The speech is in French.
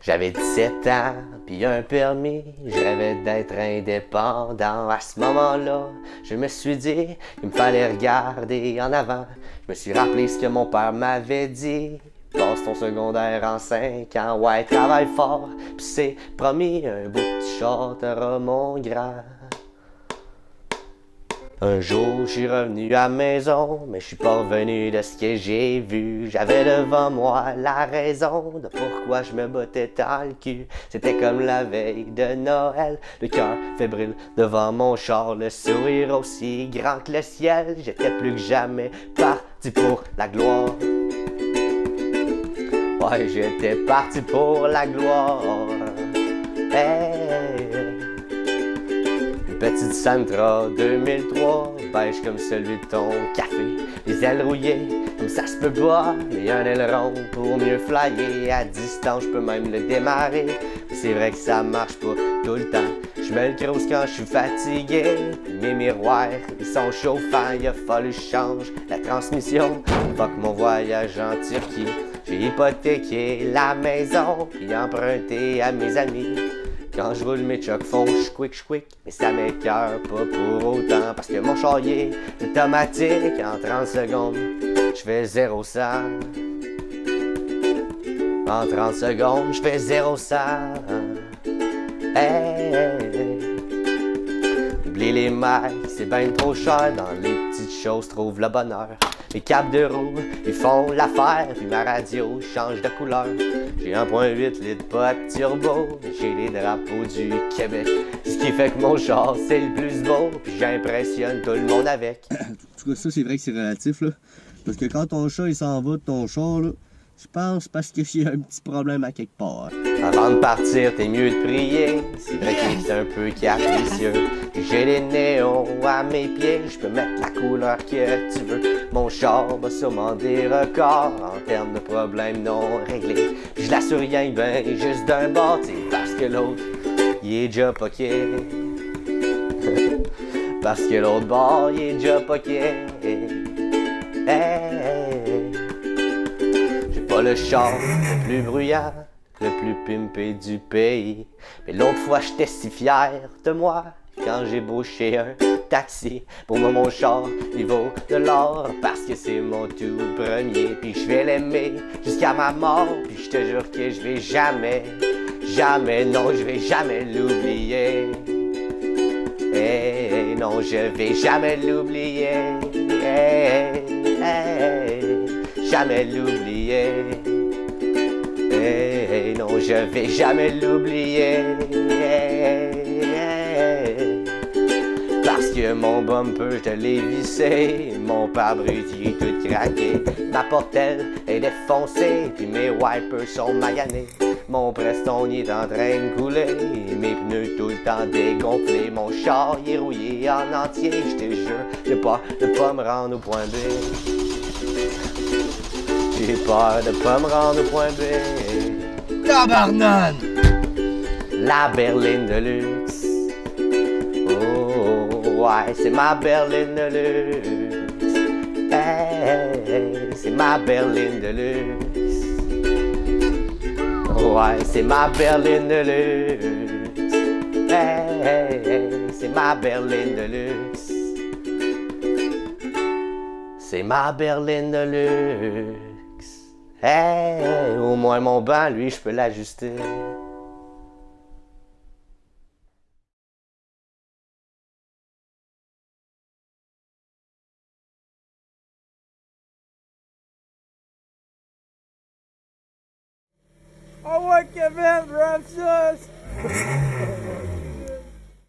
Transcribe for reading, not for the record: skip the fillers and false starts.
J'avais 17 ans, puis un permis, je rêvais d'être indépendant. À ce moment-là, je me suis dit qu'il me fallait regarder en avant. Je me suis rappelé ce que mon père m'avait dit. Passe ton secondaire en 5 ans, ouais, travaille fort, pis c'est promis, un beau petit char t'auras mon grand. Un jour, je suis revenu à la maison, mais je suis pas revenu de ce que j'ai vu. J'avais devant moi la raison de pourquoi je me bottais dans le cul. C'était comme la veille de Noël, le cœur fébrile devant mon char, le sourire aussi grand que le ciel. J'étais plus que jamais parti pour la gloire. Ouais, j'étais parti pour la gloire. Hey. Petite Sentra 2003, beige comme celui de ton café. Les ailes rouillées, comme ça se peut pas. Et un aileron pour mieux flyer. À distance, je peux même le démarrer. Mais c'est vrai que ça marche pas tout le temps. Je me le crouse quand je suis fatigué. Puis mes miroirs, ils sont chauffants. Il a fallu que je change la transmission. Fuck mon voyage en Turquie. J'ai hypothéqué la maison, puis emprunté à mes amis. Quand je roule, mes chocs font j'quick, mais ça m'écoeure pas pour autant. Parce que mon char est automatique, en 30 secondes, je fais 0-100. En 30 secondes, je fais 0-100. Hey, hey, hey. Oublie les mailles, c'est ben trop cher. Dans les petites choses, trouve le bonheur. Les câbles de roue, ils font l'affaire. Puis ma radio change de couleur. J'ai 1.8 litres pas de turbo. J'ai les drapeaux du Québec. Ce qui fait que mon char, c'est le plus beau. Puis j'impressionne tout le monde avec. En tout cas, ça, c'est vrai que c'est relatif, là. Parce que quand ton chat, il s'en va de ton char, là, je pense parce qu'il y a un petit problème à quelque part. Avant de partir, t'es mieux de prier. C'est vrai qu'il est un peu capricieux. J'ai les néons à mes pieds. Je peux mettre la couleur que tu veux. Mon char va sûrement des records en termes de problèmes non réglés. Je l'assure rien, ben juste d'un bord, t'sais, parce que l'autre, il est déjà poqué. Parce que l'autre bord, il est déjà poqué. Hey. Pas le char le plus bruyant, le plus pimpé du pays. Mais l'autre fois, j'étais si fier de moi quand j'ai bouché un taxi. Pour moi, mon char, il vaut de l'or parce que c'est mon tout premier. Puis je vais l'aimer jusqu'à ma mort. Puis je te jure que je vais jamais, non, je vais jamais l'oublier. Hey, non, je vais jamais l'oublier. Hey, hey, jamais l'oublier. Hey, non, je vais jamais l'oublier. Hey, parce que mon bumper, je l'ai vissé. Mon pare-brise, il est tout craqué. Ma portelle est défoncée. Puis mes wipers sont maganés. Mon Preston, il est en train de couler. Mes pneus tout le temps dégonflés. Mon char, il est rouillé en entier. Je te jure, j'ai peur de pas me rendre au point B. J'ai peur de pas me rendre au point B. Tabarnane! La berline de luxe. Oh, ouais, c'est ma berline de luxe. Hey, c'est ma berline de luxe. Ouais, c'est ma berline de luxe. Hey, c'est ma berline de luxe. C'est ma berline de luxe. Hey, au moins mon banc, lui, je peux l'ajuster. Ah ouais, Kevin, rap ça!